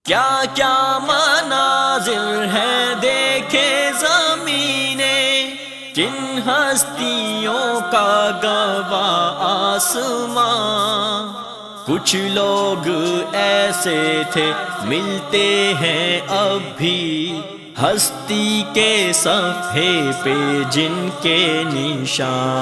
کیا کیا مناظر ہیں دیکھے زمینیں، جن ہستیوں کا گواہ آسمان۔ کچھ لوگ ایسے تھے ملتے ہیں اب بھی، ہستی کے صفحے پہ جن کے نشان۔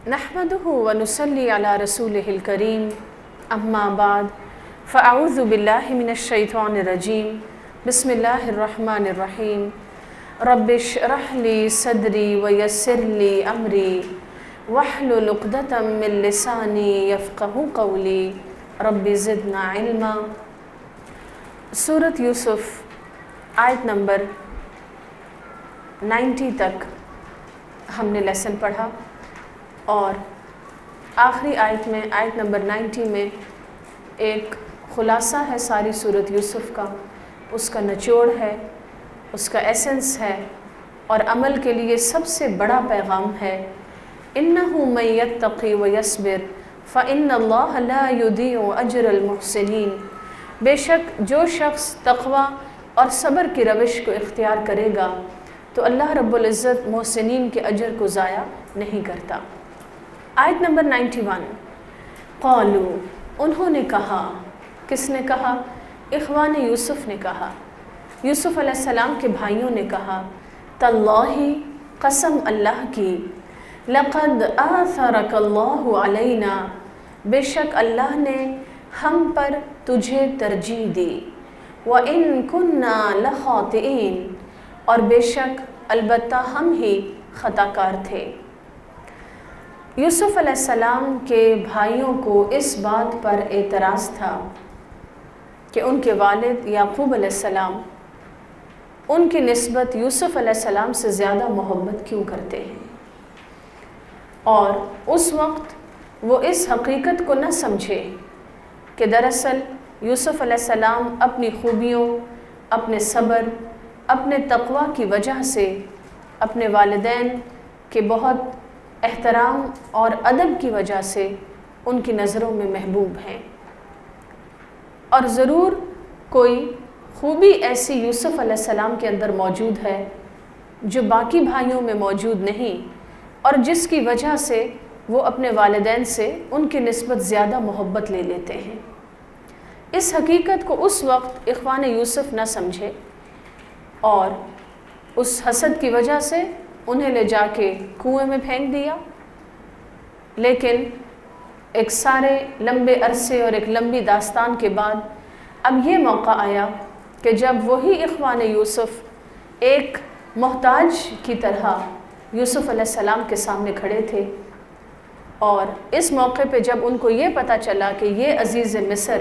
نحمده ونصلي على رسوله الكريم اما بعد فاعوذ بالله من الشيطان الرجيم بسم الله الرحمن الرحيم رب اشرح لي صدري ويسر لي امري واحلل عقدة من لساني يفقهوا قولي رب زدنا علما۔ سورۃ یوسف آیت نمبر 90 تک ہم نے لیسن پڑھا، اور آخری آیت میں آیت نمبر 90 میں ایک خلاصہ ہے ساری سورۃ یوسف کا، اس کا نچوڑ ہے، اس کا ایسنس ہے، اور عمل کے لیے سب سے بڑا پیغام ہے۔ اِنَّهُ مَن يَتَّقِ وَيَصْبِرْ فَإِنَّ اللَّهَ لَا يُضِيعُ أَجْرَ الْمُحْسِنِينَ، بے شک جو شخص تقوی اور صبر کی روش کو اختیار کرے گا تو اللہ رب العزت محسنین کے اجر کو ضائع نہیں کرتا۔ آیت نمبر 91، قالو، انہوں نے کہا، کس نے کہا؟ اخوان یوسف نے کہا، یوسف علیہ السلام کے بھائیوں نے کہا، تاللہ، قسم اللہ کی، لقد آثرک اللہ علینا، بے شک اللہ نے ہم پر تجھے ترجیح دی، وَإِن كُنَّا لَخَاطِئِينَ، اور بے شک البتہ ہم ہی خطا کار تھے۔ یوسف علیہ السلام کے بھائیوں کو اس بات پر اعتراض تھا کہ ان کے والد یعقوب علیہ السلام ان کی نسبت یوسف علیہ السلام سے زیادہ محبت کیوں کرتے ہیں، اور اس وقت وہ اس حقیقت کو نہ سمجھے کہ دراصل یوسف علیہ السلام اپنی خوبیوں، اپنے صبر، اپنے تقوی کی وجہ سے اپنے والدین کے بہت احترام اور ادب کی وجہ سے ان کی نظروں میں محبوب ہیں، اور ضرور کوئی خوبی ایسی یوسف علیہ السلام کے اندر موجود ہے جو باقی بھائیوں میں موجود نہیں، اور جس کی وجہ سے وہ اپنے والدین سے ان کی نسبت زیادہ محبت لے لیتے ہیں۔ اس حقیقت کو اس وقت اخوان یوسف نہ سمجھے، اور اس حسد کی وجہ سے انہیں لے جا کے کنویں میں پھینک دیا۔ لیکن ایک سارے لمبے عرصے اور ایک لمبی داستان کے بعد اب یہ موقع آیا کہ جب وہی اخوان یوسف ایک محتاج کی طرح یوسف علیہ السلام کے سامنے کھڑے تھے، اور اس موقع پہ جب ان کو یہ پتہ چلا کہ یہ عزیز مصر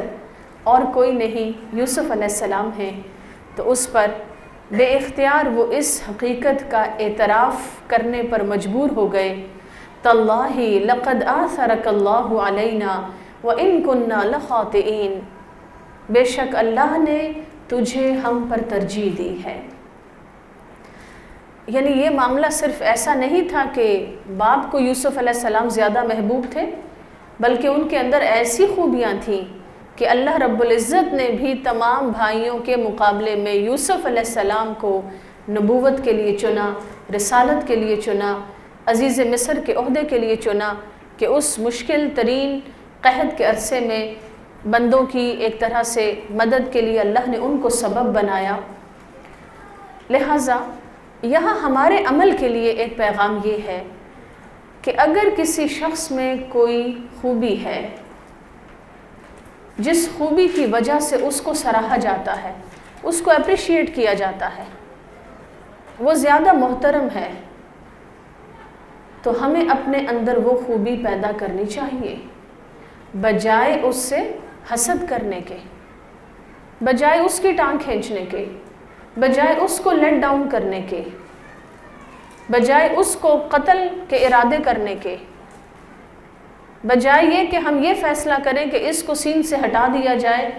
اور کوئی نہیں یوسف علیہ السلام ہیں، تو اس پر بے اختیار وہ اس حقیقت کا اعتراف کرنے پر مجبور ہو گئے، تاللہ لقد آثرک اللہ علینا وَإِن كُنَّا لَخَاطِئِينَ، بے شک اللہ نے تجھے ہم پر ترجیح دی ہے۔ یعنی یہ معاملہ صرف ایسا نہیں تھا کہ باپ کو یوسف علیہ السلام زیادہ محبوب تھے، بلکہ ان کے اندر ایسی خوبیاں تھیں کہ اللہ رب العزت نے بھی تمام بھائیوں کے مقابلے میں یوسف علیہ السلام کو نبوت کے لیے چنا، رسالت کے لیے چنا، عزیز مصر کے عہدے کے لیے چنا، کہ اس مشکل ترین قحط کے عرصے میں بندوں کی ایک طرح سے مدد کے لیے اللہ نے ان کو سبب بنایا۔ لہٰذا یہاں ہمارے عمل کے لیے ایک پیغام یہ ہے کہ اگر کسی شخص میں کوئی خوبی ہے جس خوبی کی وجہ سے اس کو سراہا جاتا ہے، اس کو اپریشیٹ کیا جاتا ہے، وہ زیادہ محترم ہے، تو ہمیں اپنے اندر وہ خوبی پیدا کرنی چاہیے، بجائے اس سے حسد کرنے کے، بجائے اس کی ٹانگ کھینچنے کے، بجائے اس کو لیٹ ڈاؤن کرنے کے، بجائے اس کو قتل کے ارادے کرنے کے، بجائے یہ کہ ہم یہ فیصلہ کریں کہ اس کو سین سے ہٹا دیا جائے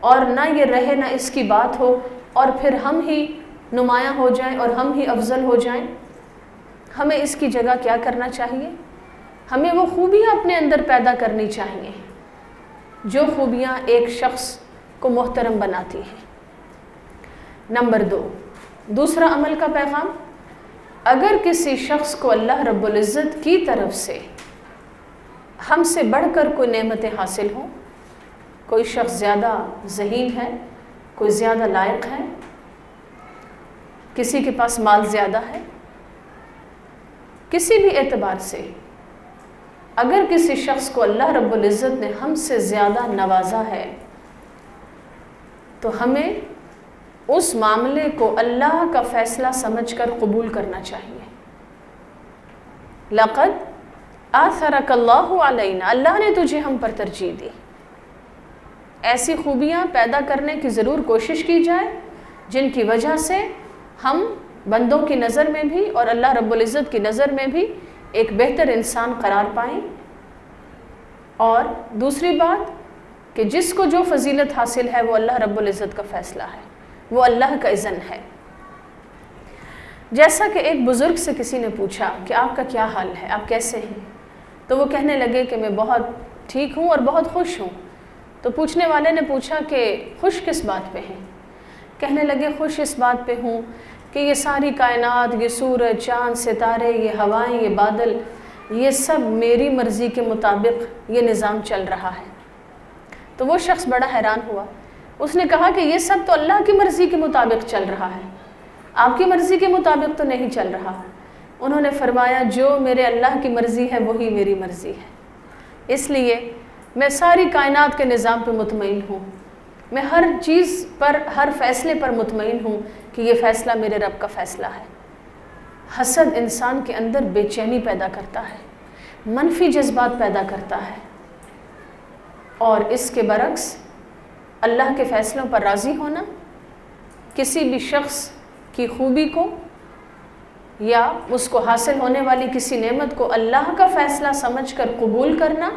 اور نہ یہ رہے نہ اس کی بات ہو، اور پھر ہم ہی نمایاں ہو جائیں اور ہم ہی افضل ہو جائیں؟ ہمیں اس کی جگہ کیا کرنا چاہیے؟ ہمیں وہ خوبیاں اپنے اندر پیدا کرنی چاہیے جو خوبیاں ایک شخص کو محترم بناتی ہیں۔ نمبر 2، دوسرا عمل کا پیغام، اگر کسی شخص کو اللہ رب العزت کی طرف سے ہم سے بڑھ کر کوئی نعمتیں حاصل ہوں، کوئی شخص زیادہ ذہین ہے، کوئی زیادہ لائق ہے، کسی کے پاس مال زیادہ ہے، کسی بھی اعتبار سے اگر کسی شخص کو اللہ رب العزت نے ہم سے زیادہ نوازا ہے تو ہمیں اس معاملے کو اللہ کا فیصلہ سمجھ کر قبول کرنا چاہیے۔ لَقَدْ آثَرَكَ اللَّهُ عَلَيْنَا، اللہ نے تجھے ہم پر ترجیح دی۔ ایسی خوبیاں پیدا کرنے کی ضرور کوشش کی جائے جن کی وجہ سے ہم بندوں کی نظر میں بھی اور اللہ رب العزت کی نظر میں بھی ایک بہتر انسان قرار پائیں۔ اور دوسری بات کہ جس کو جو فضیلت حاصل ہے وہ اللہ رب العزت کا فیصلہ ہے، وہ اللہ کا اذن ہے۔ جیسا کہ ایک بزرگ سے کسی نے پوچھا کہ آپ کا کیا حال ہے، آپ کیسے ہیں؟ تو وہ کہنے لگے کہ میں بہت ٹھیک ہوں اور بہت خوش ہوں۔ تو پوچھنے والے نے پوچھا کہ خوش کس بات پہ ہیں؟ کہنے لگے خوش اس بات پہ ہوں کہ یہ ساری کائنات، یہ سورج، چاند، ستارے، یہ ہوائیں، یہ بادل، یہ سب میری مرضی کے مطابق یہ نظام چل رہا ہے۔ تو وہ شخص بڑا حیران ہوا، اس نے کہا کہ یہ سب تو اللہ کی مرضی کے مطابق چل رہا ہے، آپ کی مرضی کے مطابق تو نہیں چل رہا۔ انہوں نے فرمایا جو میرے اللہ کی مرضی ہے وہی میری مرضی ہے، اس لیے میں ساری کائنات کے نظام پہ مطمئن ہوں، میں ہر چیز پر، ہر فیصلے پر مطمئن ہوں کہ یہ فیصلہ میرے رب کا فیصلہ ہے۔ حسد انسان کے اندر بے چینی پیدا کرتا ہے، منفی جذبات پیدا کرتا ہے، اور اس کے برعکس اللہ کے فیصلوں پر راضی ہونا، کسی بھی شخص کی خوبی کو یا اس کو حاصل ہونے والی کسی نعمت کو اللہ کا فیصلہ سمجھ کر قبول کرنا،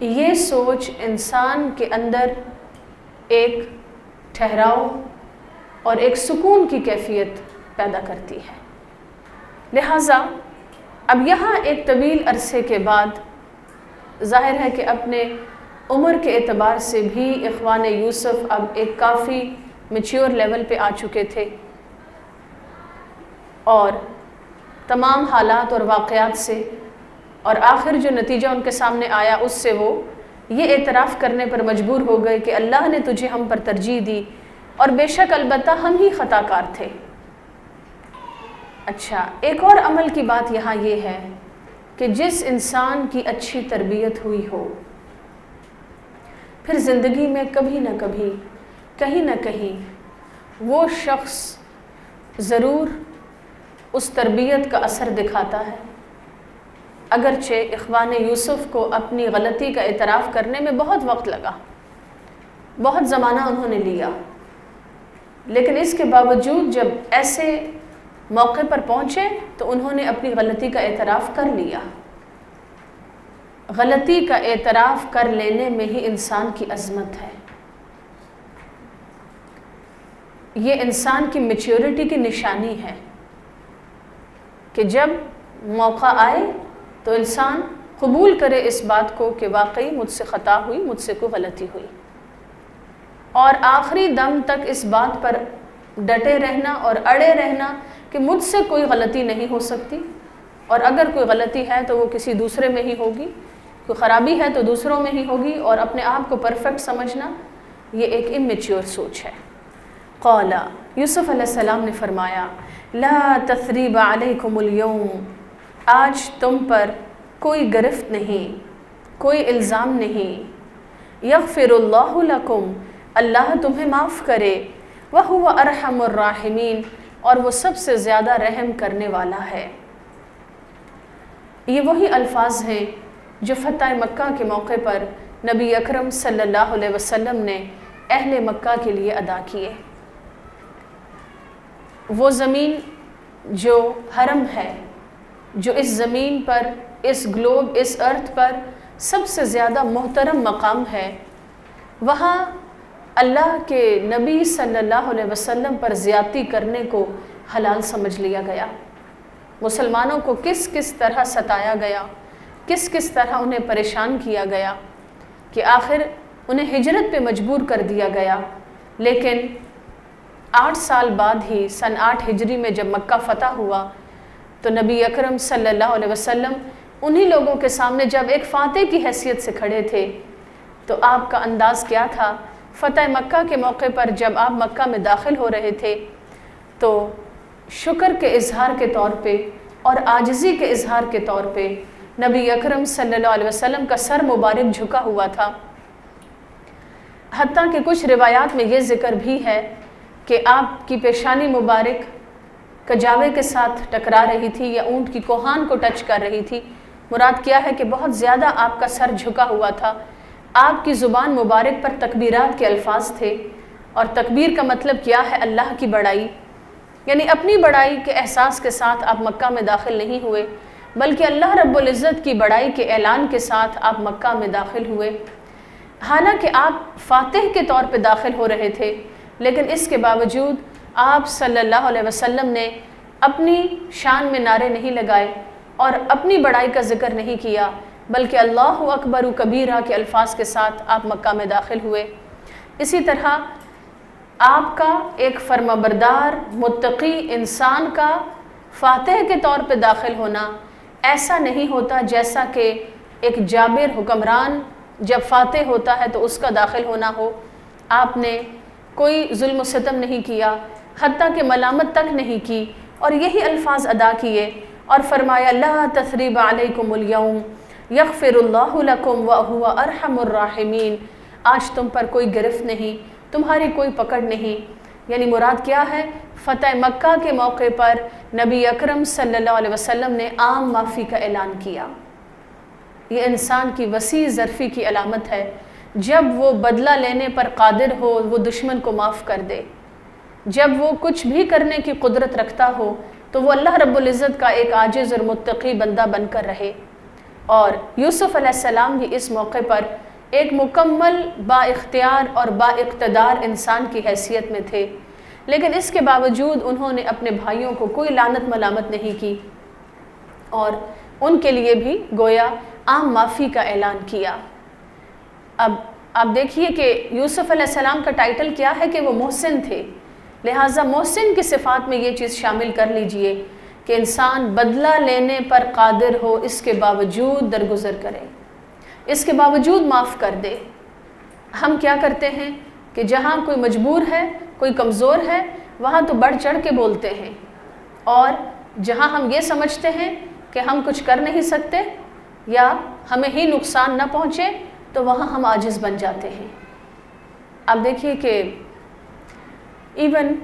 یہ سوچ انسان کے اندر ایک ٹھہراؤ اور ایک سکون کی کیفیت پیدا کرتی ہے۔ لہٰذا اب یہاں ایک طویل عرصے کے بعد ظاہر ہے کہ اپنے عمر کے اعتبار سے بھی اخوان یوسف اب ایک کافی میچیور لیول پہ آ چکے تھے، اور تمام حالات اور واقعات سے اور آخر جو نتیجہ ان کے سامنے آیا اس سے وہ یہ اعتراف کرنے پر مجبور ہو گئے کہ اللہ نے تجھے ہم پر ترجیح دی، اور بے شک البتہ ہم ہی خطا کار تھے۔ اچھا، ایک اور عمل کی بات یہاں یہ ہے کہ جس انسان کی اچھی تربیت ہوئی ہو، پھر زندگی میں کبھی نہ کبھی، کہیں نہ کہیں وہ شخص ضرور اس تربیت کا اثر دکھاتا ہے۔ اگرچہ اخوان یوسف کو اپنی غلطی کا اعتراف کرنے میں بہت وقت لگا، بہت زمانہ انہوں نے لیا، لیکن اس کے باوجود جب ایسے موقع پر پہنچے تو انہوں نے اپنی غلطی کا اعتراف کر لیا۔ غلطی کا اعتراف کر لینے میں ہی انسان کی عظمت ہے، یہ انسان کی میچیورٹی کی نشانی ہے کہ جب موقع آئے تو انسان قبول کرے اس بات کو کہ واقعی مجھ سے خطا ہوئی، مجھ سے کوئی غلطی ہوئی، اور آخری دم تک اس بات پر ڈٹے رہنا اور اڑے رہنا کہ مجھ سے کوئی غلطی نہیں ہو سکتی، اور اگر کوئی غلطی ہے تو وہ کسی دوسرے میں ہی ہوگی، کوئی خرابی ہے تو دوسروں میں ہی ہوگی، اور اپنے آپ کو پرفیکٹ سمجھنا یہ ایک امیچیور سوچ ہے۔ قال، یوسف علیہ السلام نے فرمایا، لا تثریب علیکم اليوم، آج تم پر کوئی گرفت نہیں، کوئی الزام نہیں، یغفر اللہ لکم، اللہ تمہیں معاف کرے، وہو ارحم الراحمین، اور وہ سب سے زیادہ رحم کرنے والا ہے۔ یہ وہی الفاظ ہیں جو فتح مکہ کے موقع پر نبی اکرم صلی اللہ علیہ وسلم نے اہل مکہ کے لیے ادا کیے۔ وہ زمین جو حرم ہے، جو اس زمین پر، اس گلوب، اس ارتھ پر سب سے زیادہ محترم مقام ہے، وہاں اللہ کے نبی صلی اللہ علیہ وسلم پر زیادتی کرنے کو حلال سمجھ لیا گیا۔ مسلمانوں کو کس کس طرح ستایا گیا، کس کس طرح انہیں پریشان کیا گیا کہ آخر انہیں ہجرت پہ مجبور کر دیا گیا۔ لیکن 8 سال بعد ہی سن 8 ہجری میں جب مکہ فتح ہوا تو نبی اکرم صلی اللہ علیہ وسلم انہی لوگوں کے سامنے جب ایک فاتح کی حیثیت سے کھڑے تھے تو آپ کا انداز کیا تھا؟ فتح مکہ کے موقع پر جب آپ مکہ میں داخل ہو رہے تھے تو شکر کے اظہار کے طور پہ اور عاجزی کے اظہار کے طور پہ نبی اکرم صلی اللہ علیہ وسلم کا سر مبارک جھکا ہوا تھا۔ حتیٰ کہ کچھ روایات میں یہ ذکر بھی ہے کہ آپ کی پیشانی مبارک کجاوے کے ساتھ ٹکرا رہی تھی یا اونٹ کی کوہان کو ٹچ کر رہی تھی۔ مراد کیا ہے کہ بہت زیادہ آپ کا سر جھکا ہوا تھا۔ آپ کی زبان مبارک پر تکبیرات کے الفاظ تھے، اور تکبیر کا مطلب کیا ہے؟ اللہ کی بڑائی، یعنی اپنی بڑائی کے احساس کے ساتھ آپ مکہ میں داخل نہیں ہوئے، بلکہ اللہ رب العزت کی بڑائی کے اعلان کے ساتھ آپ مکہ میں داخل ہوئے۔ حالانکہ آپ فاتح کے طور پہ داخل ہو رہے تھے، لیکن اس کے باوجود آپ صلی اللہ علیہ وسلم نے اپنی شان میں نعرے نہیں لگائے اور اپنی بڑائی کا ذکر نہیں کیا، بلکہ اللہ اکبر کبیرہ کے الفاظ کے ساتھ آپ مکہ میں داخل ہوئے۔ اسی طرح آپ کا ایک فرمانبردار متقی انسان کا فاتح کے طور پہ داخل ہونا ایسا نہیں ہوتا جیسا کہ ایک جابر حکمران جب فاتح ہوتا ہے تو اس کا داخل ہونا ہو۔ آپ نے کوئی ظلم و ستم نہیں کیا، حتیٰ کہ ملامت تک نہیں کی، اور یہی الفاظ ادا کیے اور فرمایا لا تثریب علیکم الیوم یغفر اللہ لکم وہو ارحم الراحمین، آج تم پر کوئی گرفت نہیں، تمہاری کوئی پکڑ نہیں۔ یعنی مراد کیا ہے؟ فتح مکہ کے موقع پر نبی اکرم صلی اللہ علیہ وسلم نے عام معافی کا اعلان کیا۔ یہ انسان کی وسیع ظرفی کی علامت ہے، جب وہ بدلہ لینے پر قادر ہو وہ دشمن کو معاف کر دے، جب وہ کچھ بھی کرنے کی قدرت رکھتا ہو تو وہ اللہ رب العزت کا ایک عاجز اور متقی بندہ بن کر رہے۔ اور یوسف علیہ السلام بھی اس موقع پر ایک مکمل با اختیار اور با اقتدار انسان کی حیثیت میں تھے، لیکن اس کے باوجود انہوں نے اپنے بھائیوں کو کوئی لعنت ملامت نہیں کی اور ان کے لیے بھی گویا عام معافی کا اعلان کیا۔ اب آپ دیکھیے کہ یوسف علیہ السلام کا ٹائٹل کیا ہے کہ وہ محسن تھے، لہٰذا محسن کی صفات میں یہ چیز شامل کر لیجئے کہ انسان بدلہ لینے پر قادر ہو، اس کے باوجود درگزر کرے، اس کے باوجود معاف کر دے۔ ہم کیا کرتے ہیں کہ جہاں کوئی مجبور ہے، کوئی کمزور ہے، وہاں تو بڑھ چڑھ کے بولتے ہیں، اور جہاں ہم یہ سمجھتے ہیں کہ ہم کچھ کر نہیں سکتے یا ہمیں ہی نقصان نہ پہنچے تو وہاں ہم عاجز بن جاتے ہیں۔ اب دیکھیے کہ ایون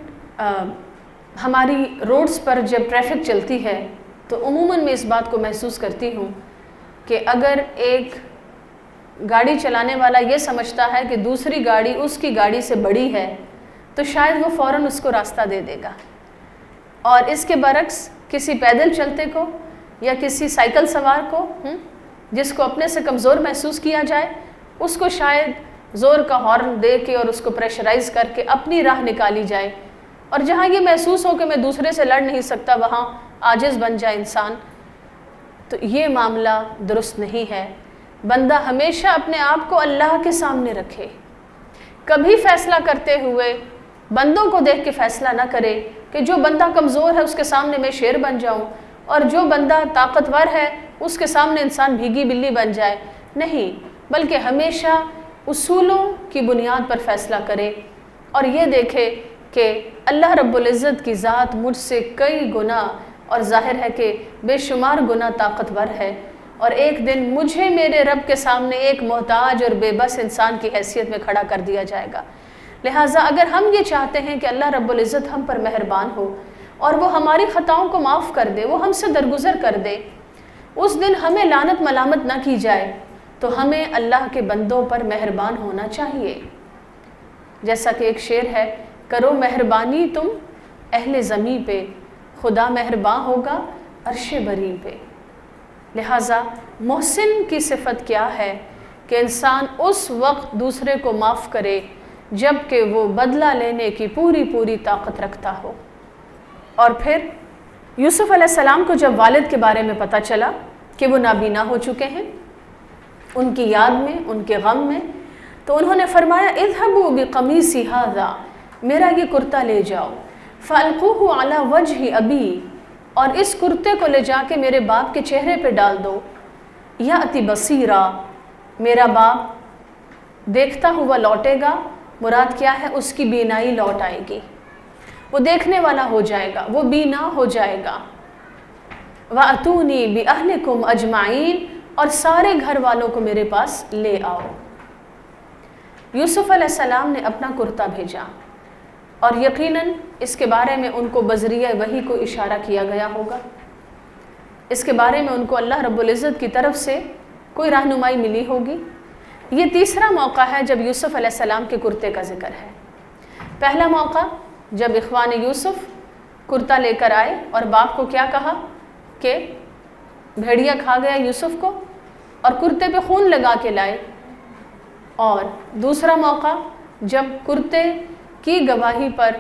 ہماری روڈز پر جب ٹریفک چلتی ہے تو عموماً میں اس بات کو محسوس کرتی ہوں کہ اگر ایک گاڑی چلانے والا یہ سمجھتا ہے کہ دوسری گاڑی اس کی گاڑی سے بڑی ہے تو شاید وہ فوراً اس کو راستہ دے دے گا، اور اس کے برعکس کسی پیدل چلتے کو یا کسی سائیکل سوار کو جس کو اپنے سے کمزور محسوس کیا جائے، اس کو شاید زور کا ہارن دے کے اور اس کو پریشرائز کر کے اپنی راہ نکالی جائے، اور جہاں یہ محسوس ہو کہ میں دوسرے سے لڑ نہیں سکتا وہاں عاجز بن جائے انسان۔ تو یہ معاملہ درست نہیں ہے۔ بندہ ہمیشہ اپنے آپ کو اللہ کے سامنے رکھے، کبھی فیصلہ کرتے ہوئے بندوں کو دیکھ کے فیصلہ نہ کرے کہ جو بندہ کمزور ہے اس کے سامنے میں شیر بن جاؤں اور جو بندہ طاقتور ہے اس کے سامنے انسان بھیگی بلی بن جائے، نہیں، بلکہ ہمیشہ اصولوں کی بنیاد پر فیصلہ کرے اور یہ دیکھے کہ اللہ رب العزت کی ذات مجھ سے کئی گنا اور ظاہر ہے کہ بے شمار گنا طاقتور ہے، اور ایک دن مجھے میرے رب کے سامنے ایک محتاج اور بے بس انسان کی حیثیت میں کھڑا کر دیا جائے گا۔ لہٰذا اگر ہم یہ چاہتے ہیں کہ اللہ رب العزت ہم پر مہربان ہو اور وہ ہماری خطاؤں کو معاف کر دے، وہ ہم سے درگزر کر دے، اس دن ہمیں لعنت ملامت نہ کی جائے، تو ہمیں اللہ کے بندوں پر مہربان ہونا چاہیے۔ جیسا کہ ایک شعر ہے، کرو مہربانی تم اہل زمین پہ، خدا مہربان ہوگا عرش بری پہ۔ لہٰذا محسن کی صفت کیا ہے کہ انسان اس وقت دوسرے کو معاف کرے جب کہ وہ بدلہ لینے کی پوری پوری طاقت رکھتا ہو۔ اور پھر یوسف علیہ السلام کو جب والد کے بارے میں پتہ چلا کہ وہ نابینا ہو چکے ہیں، ان کی یاد میں، ان کے غم میں، تو انہوں نے فرمایا اذهبوا بقمیصی ھذا، میرا یہ کرتا لے جاؤ، فالقوہ علی وجہ ابی، اور اس کرتے کو لے جا کے میرے باپ کے چہرے پہ ڈال دو، یاتی بصیرا، میرا باپ دیکھتا ہوا لوٹے گا، مراد کیا ہے؟ اس کی بینائی لوٹ آئے گی، وہ دیکھنے والا ہو جائے گا، وہ بینا ہو جائے گا۔ وَأَتُونِي بِأَهْلِكُمْ أَجْمَعِينَ، اور سارے گھر والوں کو میرے پاس لے آؤ۔ یوسف علیہ السلام نے اپنا کرتا بھیجا، اور یقیناً اس کے بارے میں ان کو بذریعہ وحی کو اشارہ کیا گیا ہوگا، اس کے بارے میں ان کو اللہ رب العزت کی طرف سے کوئی رہنمائی ملی ہوگی۔ یہ تیسرا موقع ہے جب یوسف علیہ السلام کے کرتے کا ذکر ہے۔ پہلا موقع جب اخوان یوسف کرتا لے کر آئے اور باپ کو کیا کہا کہ بھیڑیا کھا گیا یوسف کو، اور کرتے پہ خون لگا کے لائے۔ اور دوسرا موقع جب کرتے کی گواہی پر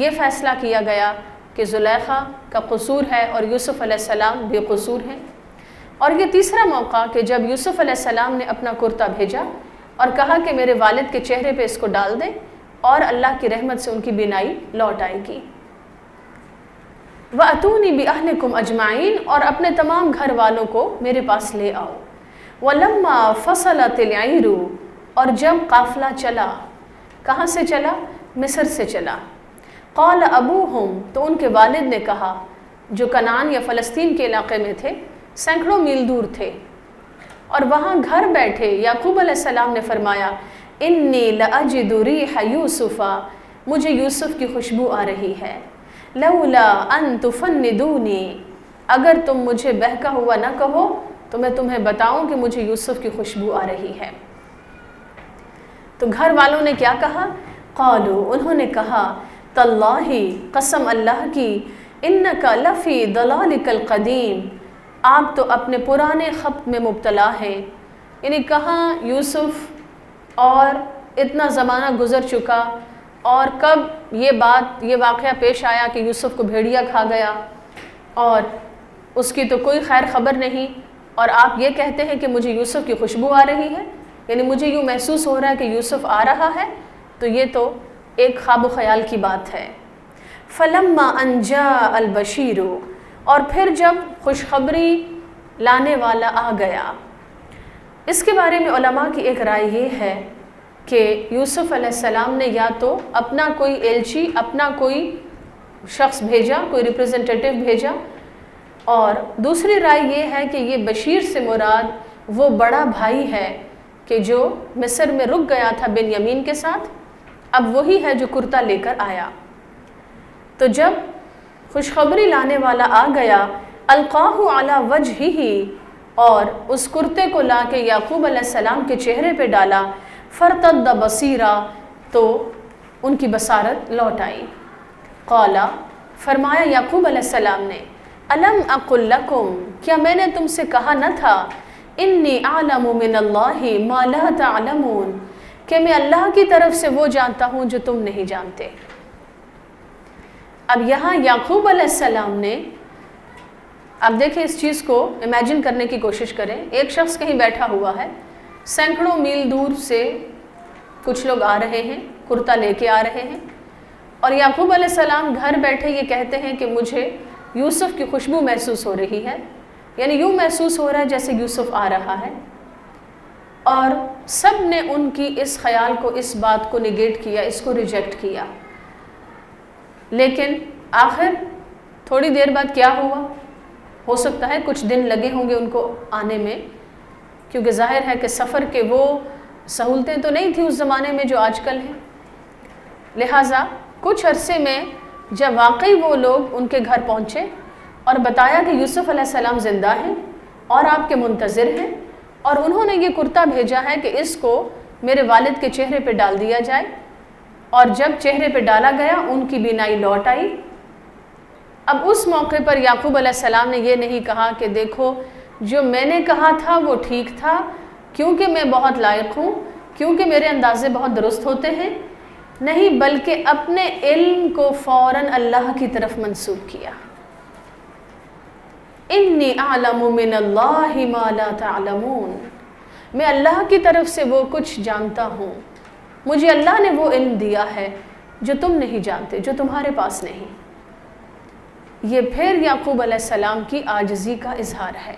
یہ فیصلہ کیا گیا کہ زلیخا کا قصور ہے اور یوسف علیہ السلام بے قصور ہیں۔ اور یہ تیسرا موقع کہ جب یوسف علیہ السلام نے اپنا کرتا بھیجا اور کہا کہ میرے والد کے چہرے پہ اس کو ڈال دیں اور اللہ کی رحمت سے ان کی بینائی لوٹ آئے گی۔ وَأَتُونِي بِأَهْلِكُمْ أَجْمَعِينَ، اور اپنے تمام گھر والوں کو میرے پاس لے آؤ۔ وَلَمَّا فَصَلَتِ الْعِيرُ، اور جب قافلہ چلا، کہاں سے چلا؟ مصر سے چلا۔ قَالَ أَبُوهُمْ، تو ان کے والد نے کہا، جو کنعان یا فلسطین کے علاقے میں تھے، سینکڑوں میل دور تھے، اور وہاں گھر بیٹھے یعقوب علیہ السلام نے فرمایا انی لأجد ریح یوسف، مجھے یوسف کی خوشبو آ رہی ہے، لولا ان تفندونی، اگر تم مجھے بہکا ہوا نہ کہو تو میں تمہیں بتاؤں کہ مجھے یوسف کی خوشبو آ رہی ہے۔ تو گھر والوں نے کیا کہا؟ قالوا، انہوں نے کہا تاللہ، قسم اللہ کی، انک لفی ضلالک القدیم، آپ تو اپنے پرانے خبط میں مبتلا ہیں۔ یعنی کہاں یوسف اور اتنا زمانہ گزر چکا، اور کب یہ واقعہ پیش آیا کہ یوسف کو بھیڑیا کھا گیا، اور اس کی تو کوئی خیر خبر نہیں، اور آپ یہ کہتے ہیں کہ مجھے یوسف کی خوشبو آ رہی ہے، یعنی مجھے یوں محسوس ہو رہا ہے کہ یوسف آ رہا ہے، تو یہ تو ایک خواب و خیال کی بات ہے۔ فلما ان جاء البشیر، اور پھر جب خوشخبری لانے والا آ گیا۔ اس کے بارے میں علماء کی ایک رائے یہ ہے کہ یوسف علیہ السلام نے یا تو اپنا کوئی ایلچی، اپنا کوئی شخص بھیجا، کوئی ریپریزنٹیٹیو بھیجا، اور دوسری رائے یہ ہے کہ یہ بشیر سے مراد وہ بڑا بھائی ہے کہ جو مصر میں رک گیا تھا بنیامین کے ساتھ، اب وہی ہے جو کرتا لے کر آیا۔ تو جب خوشخبری لانے والا آ گیا، القاہ علی وجہہ، اور اس کرتے کو لا کے یعقوب علیہ السلام کے چہرے پہ ڈالا، فرتد بصیرا، تو ان کی بصارت لوٹ آئی۔ قالا، فرمایا یعقوب علیہ السلام نے، الم اقل لکم، کیا میں نے تم سے کہا نہ تھا، انی اعلم من اللہ ما لا تعلمون، کہ میں اللہ کی طرف سے وہ جانتا ہوں جو تم نہیں جانتے۔ اب یہاں یعقوب علیہ السلام نے، اب دیکھیں اس چیز کو امیجن کرنے کی کوشش کریں، ایک شخص کہیں بیٹھا ہوا ہے، سینکڑوں میل دور سے کچھ لوگ آ رہے ہیں، کرتا لے کے آ رہے ہیں، اور یعقوب علیہ السلام گھر بیٹھے یہ کہتے ہیں کہ مجھے یوسف کی خوشبو محسوس ہو رہی ہے، یعنی یوں محسوس ہو رہا ہے جیسے یوسف آ رہا ہے، اور سب نے ان کی اس خیال کو، اس بات کو نگیٹ کیا، اس کو ریجیکٹ کیا۔ لیکن آخر تھوڑی دیر بعد کیا ہوا؟ ہو سکتا ہے کچھ دن لگے ہوں گے ان کو آنے میں، کیونکہ ظاہر ہے کہ سفر کے وہ سہولتیں تو نہیں تھیں اس زمانے میں جو آج کل ہیں، لہٰذا کچھ عرصے میں جب واقعی وہ لوگ ان کے گھر پہنچے اور بتایا کہ یوسف علیہ السلام زندہ ہیں اور آپ کے منتظر ہیں، اور انہوں نے یہ کرتا بھیجا ہے کہ اس کو میرے والد کے چہرے پہ ڈال دیا جائے، اور جب چہرے پہ ڈالا گیا ان کی بینائی لوٹ آئی۔ اب اس موقع پر یعقوب علیہ السلام نے یہ نہیں کہا کہ دیکھو جو میں نے کہا تھا وہ ٹھیک تھا، کیونکہ میں بہت لائق ہوں، کیونکہ میرے اندازے بہت درست ہوتے ہیں، نہیں بلکہ اپنے علم کو فوراً اللہ کی طرف منسوب کیا۔ انی اعلم من اللہ ما لا تعلمون، میں اللہ کی طرف سے وہ کچھ جانتا ہوں، مجھے اللہ نے وہ علم دیا ہے جو تم نہیں جانتے، جو تمہارے پاس نہیں۔ یہ پھر یعقوب علیہ السلام کی عاجزی کا اظہار ہے،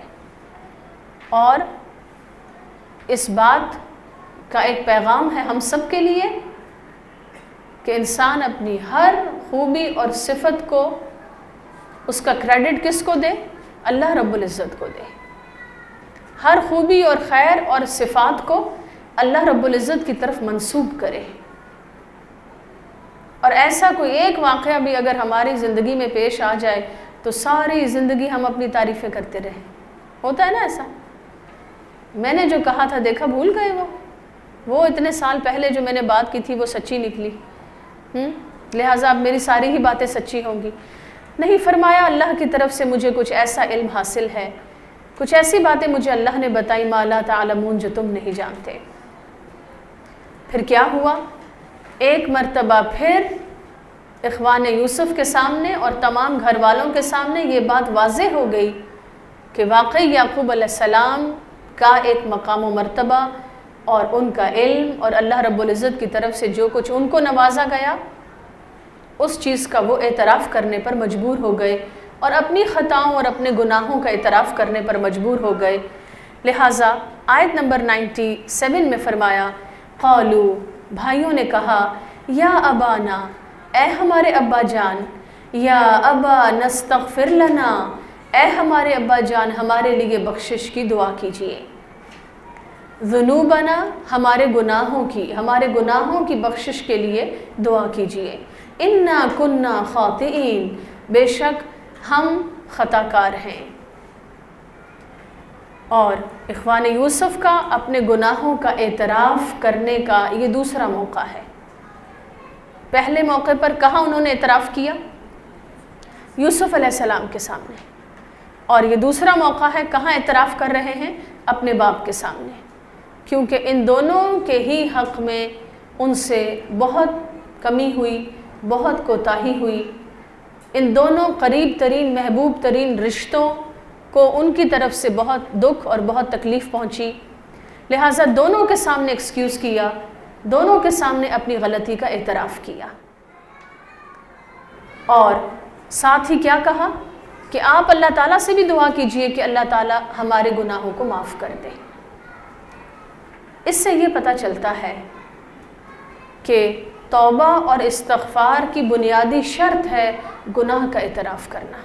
اور اس بات کا ایک پیغام ہے ہم سب کے لیے کہ انسان اپنی ہر خوبی اور صفت کو، اس کا کریڈٹ کس کو دے؟ اللہ رب العزت کو دے۔ ہر خوبی اور خیر اور صفات کو اللہ رب العزت کی طرف منسوب کرے، اور ایسا کوئی ایک واقعہ بھی اگر ہماری زندگی میں پیش آ جائے تو ساری زندگی ہم اپنی تعریفیں کرتے رہیں۔ ہوتا ہے نا ایسا؟ میں نے جو کہا تھا دیکھا بھول گئے، وہ اتنے سال پہلے جو میں نے بات کی تھی وہ سچی نکلی، لہٰذا اب میری ساری ہی باتیں سچی ہوں گی۔ نہیں، فرمایا اللہ کی طرف سے مجھے کچھ ایسا علم حاصل ہے، کچھ ایسی باتیں مجھے اللہ نے بتائی ما لا تعلمون، جو تم نہیں جانتے۔ پھر کیا ہوا؟ ایک مرتبہ پھر اخوان یوسف کے سامنے اور تمام گھر والوں کے سامنے یہ بات واضح ہو گئی کہ واقعی یعقوب علیہ السلام کا ایک مقام و مرتبہ اور ان کا علم اور اللہ رب العزت کی طرف سے جو کچھ ان کو نوازا گیا، اس چیز کا وہ اعتراف کرنے پر مجبور ہو گئے، اور اپنی خطاؤں اور اپنے گناہوں کا اعتراف کرنے پر مجبور ہو گئے۔ لہٰذا آیت نمبر 97 میں فرمایا قالو، بھائیوں نے کہا، یا ابانا، اے ہمارے ابا جان، یا ابا نستغفر لنا، اے ہمارے ابا جان ہمارے لیے بخشش کی دعا کیجیے، ذنوبنا، ہمارے گناہوں کی بخشش کے لیے دعا کیجیے، انا کننا خاطئین، بے شک ہم خطا کار ہیں۔ اور اخوان یوسف کا اپنے گناہوں کا اعتراف کرنے کا یہ دوسرا موقع ہے۔ پہلے موقع پر کہاں انہوں نے اعتراف کیا؟ یوسف علیہ السلام کے سامنے، اور یہ دوسرا موقع ہے کہاں اعتراف کر رہے ہیں؟ اپنے باپ کے سامنے، کیونکہ ان دونوں کے ہی حق میں ان سے بہت کمی ہوئی، بہت کوتاہی ہوئی۔ ان دونوں قریب ترین محبوب ترین رشتوں کو ان کی طرف سے بہت دکھ اور بہت تکلیف پہنچی، لہٰذا دونوں کے سامنے ایکسکیوز کیا، دونوں کے سامنے اپنی غلطی کا اعتراف کیا، اور ساتھ ہی کیا کہا کہ آپ اللہ تعالیٰ سے بھی دعا کیجئے کہ اللہ تعالیٰ ہمارے گناہوں کو معاف کر دے۔ اس سے یہ پتہ چلتا ہے کہ توبہ اور استغفار کی بنیادی شرط ہے گناہ کا اعتراف کرنا۔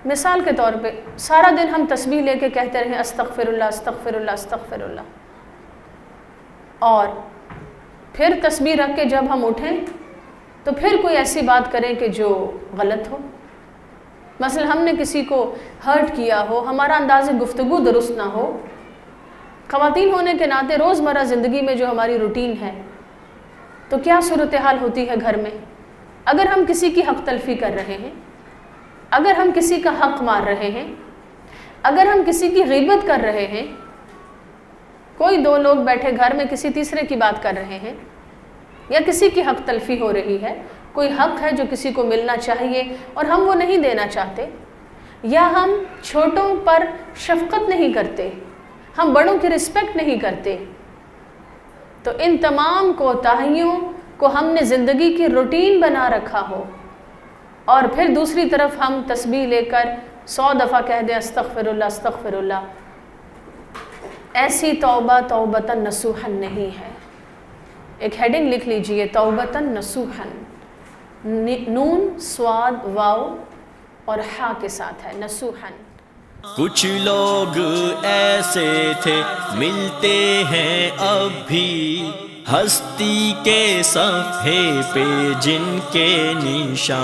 مثال کے طور پہ سارا دن ہم تسبیح لے کے کہتے رہیں استغفر اللہ استغفر اللہ استغفر اللہ، اور پھر تسبیح رکھ کے جب ہم اٹھیں تو پھر کوئی ایسی بات کریں کہ جو غلط ہو، مثلا ہم نے کسی کو ہرٹ کیا ہو، ہمارا انداز گفتگو درست نہ ہو۔ خواتین ہونے کے ناطے روزمرہ زندگی میں جو ہماری روٹین ہے، تو کیا صورتحال ہوتی ہے گھر میں؟ اگر ہم کسی کی حق تلفی کر رہے ہیں، اگر ہم کسی کا حق مار رہے ہیں، اگر ہم کسی کی غیبت کر رہے ہیں، کوئی دو لوگ بیٹھے گھر میں کسی تیسرے کی بات کر رہے ہیں، یا کسی کی حق تلفی ہو رہی ہے، کوئی حق ہے جو کسی کو ملنا چاہیے اور ہم وہ نہیں دینا چاہتے، یا ہم چھوٹوں پر شفقت نہیں کرتے، ہم بڑوں کی رسپیکٹ نہیں کرتے، تو ان تمام کوتاہیوں کو ہم نے زندگی کی روٹین بنا رکھا ہو، اور پھر دوسری طرف ہم تسبیح لے کر 100 دفعہ کہہ دیں استغفر اللہ استغفر اللہ، ایسی توبہ توبتاً نصوحاً نہیں ہے۔ ایک ہیڈنگ لکھ لیجئے، توبتاً نصوحاً، نون صاد واو اور ہا کے ساتھ ہے، نصوحاً۔ کچھ لوگ ایسے تھے ملتے ہیں اب بھی ہستی کے صفحے پہ جن کے نشان